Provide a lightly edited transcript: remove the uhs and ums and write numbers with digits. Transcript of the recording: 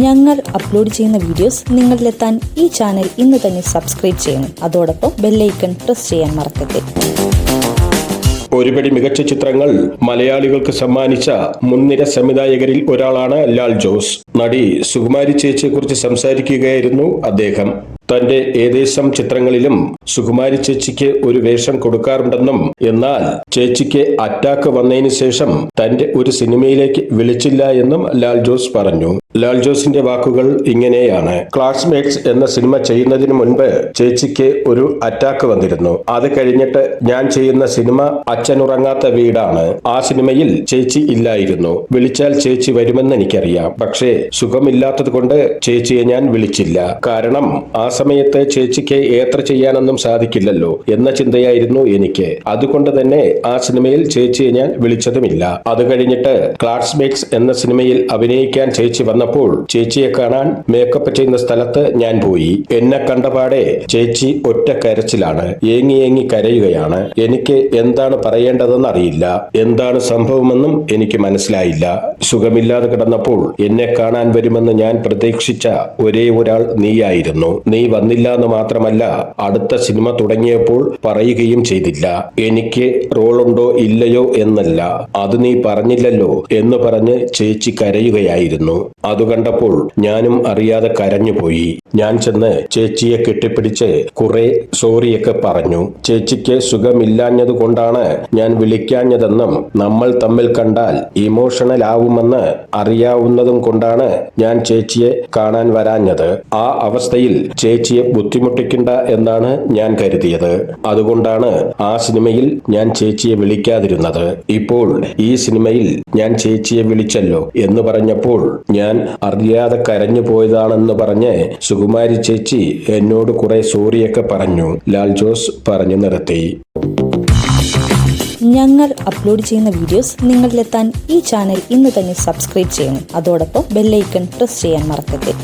ഞങ്ങൾ അപ്ലോഡ് ചെയ്യുന്ന വീഡിയോസ് നിങ്ങളിലെത്താൻ ഈ ചാനൽ ഇന്ന് തന്നെ സബ്സ്ക്രൈബ് ചെയ്യണം. അതോടൊപ്പം ബെല്ലൈക്കൺ പ്രസ് ചെയ്യാൻ മറക്കരുത്. ഒരുപടി മികച്ച ചിത്രങ്ങൾ മലയാളികൾക്ക് സമ്മാനിച്ച മുൻനിര സംവിധായകരിൽ ഒരാളാണ് ലാൽ ജോസ്. നടി സുകുമാരി ചേച്ചിയെക്കുറിച്ച് സംസാരിക്കുകയായിരുന്നു അദ്ദേഹം. തന്റെ ഏകദേശം ചിത്രങ്ങളിലും സുകുമാരി ചേച്ചിക്ക് ഒരു വേഷം കൊടുക്കാറുണ്ടെന്നും എന്നാൽ ചേച്ചിക്ക് അറ്റാക്ക് വന്നതിന് ശേഷം തന്റെ ഒരു സിനിമയിലേക്ക് വിളിച്ചില്ല എന്നും ലാൽ ജോസ് പറഞ്ഞു. ലാൽ ജോസിന്റെ വാക്കുകൾ ഇങ്ങനെയാണ്: ക്ലാസ്മേറ്റ്സ് എന്ന സിനിമ ചെയ്യുന്നതിന് മുൻപ് ചേച്ചിക്ക് ഒരു അറ്റാക്ക് വന്നിരുന്നു. അത് കഴിഞ്ഞിട്ട് ഞാൻ ചെയ്യുന്ന സിനിമ അച്ഛനുറങ്ങാത്ത വീടാണ്. ആ സിനിമയിൽ ചേച്ചി ഇല്ലായിരുന്നു. വിളിച്ചാൽ ചേച്ചി വരുമെന്ന് എനിക്കറിയാം. പക്ഷേ സുഖമില്ലാത്തത് കൊണ്ട് ചേച്ചിയെ ഞാൻ വിളിച്ചില്ല. കാരണം ആ സമയത്ത് ചേച്ചിക്ക് യാത്ര ചെയ്യാനൊന്നും സാധിക്കില്ലല്ലോ എന്ന ചിന്തയായിരുന്നു എനിക്ക്. അതുകൊണ്ട് തന്നെ ആ സിനിമയിൽ ചേച്ചിയെ ഞാൻ വിളിച്ചതുമില്ല. അത് കഴിഞ്ഞിട്ട് ക്ലാസ്മേറ്റ്സ് എന്ന സിനിമയിൽ അഭിനയിക്കാൻ ചേച്ചി വന്നപ്പോൾ ചേച്ചിയെ കാണാൻ മേക്കപ്പ് ചെയ്യുന്ന സ്ഥലത്ത് ഞാൻ പോയി. എന്നെ കണ്ടപാടെ ചേച്ചി ഒറ്റ കരച്ചിലാണ്. ഏങ്ങി ഏങ്ങി കരയുകയാണ്. എനിക്ക് എന്താണ് പറയേണ്ടതെന്ന് അറിയില്ല. എന്താണ് സംഭവമെന്നും എനിക്ക് മനസ്സിലായില്ല. സുഖമില്ലാതെ കിടന്നപ്പോൾ എന്നെ കാണാൻ വരുമെന്ന് ഞാൻ പ്രതീക്ഷിച്ച ഒരേ ഒരാൾ നീയായിരുന്നു. നീ വന്നില്ല എന്ന് മാത്രമല്ല, അടുത്ത സിനിമ തുടങ്ങിയപ്പോൾ പറയുകയും ചെയ്തില്ല. എനിക്ക് റോളുണ്ടോ ഇല്ലയോ എന്നല്ല, അത് നീ പറഞ്ഞില്ലല്ലോ എന്ന് പറഞ്ഞ് ചേച്ചി കരയുകയായിരുന്നു. അത് കണ്ടപ്പോൾ ഞാനും അറിയാതെ കരഞ്ഞുപോയി. ഞാൻ ചെന്ന് ചേച്ചിയെ കെട്ടിപ്പിടിച്ച് കുറെ സോറിയൊക്കെ പറഞ്ഞു. ചേച്ചിക്ക് സുഖമില്ലാഞ്ഞത് കൊണ്ടാണ് ഞാൻ വിളിക്കാഞ്ഞതെന്നും നമ്മൾ തമ്മിൽ കണ്ടാൽ ഇമോഷണൽ ആവുമെന്ന് അറിയാവുന്നതും കൊണ്ടാണ് ഞാൻ ചേച്ചിയെ കാണാൻ വരാഞ്ഞത്. ആ അവസ്ഥയിൽ ചേച്ചിയെ ബുദ്ധിമുട്ടിക്കണ്ട എന്നാണ് ഞാൻ കരുതിയത്. അതുകൊണ്ടാണ് ആ സിനിമയിൽ ഞാൻ ചേച്ചിയെ വിളിക്കാതിരുന്നത്. ഇപ്പോൾ ഈ സിനിമയിൽ ഞാൻ ചേച്ചിയെ വിളിച്ചല്ലോ എന്ന് പറഞ്ഞപ്പോൾ ഞാൻ അറിയാതെ കരഞ്ഞു പോയതാണെന്ന് പറഞ്ഞ് സുകുമാരി ചേച്ചി എന്നോട് കുറെ സോറിയൊക്കെ പറഞ്ഞു. ലാൽ ജോസ് പറഞ്ഞു നിർത്തി. ഞങ്ങൾ അപ്ലോഡ് ചെയ്യുന്ന വീഡിയോസ് നിങ്ങളിലെത്താൻ ഈ ചാനൽ ഇന്ന് തന്നെ സബ്സ്ക്രൈബ് ചെയ്യണം. അതോടൊപ്പം ബെല്ലൈക്കൺ പ്രസ് ചെയ്യാൻ മറക്കരുത്.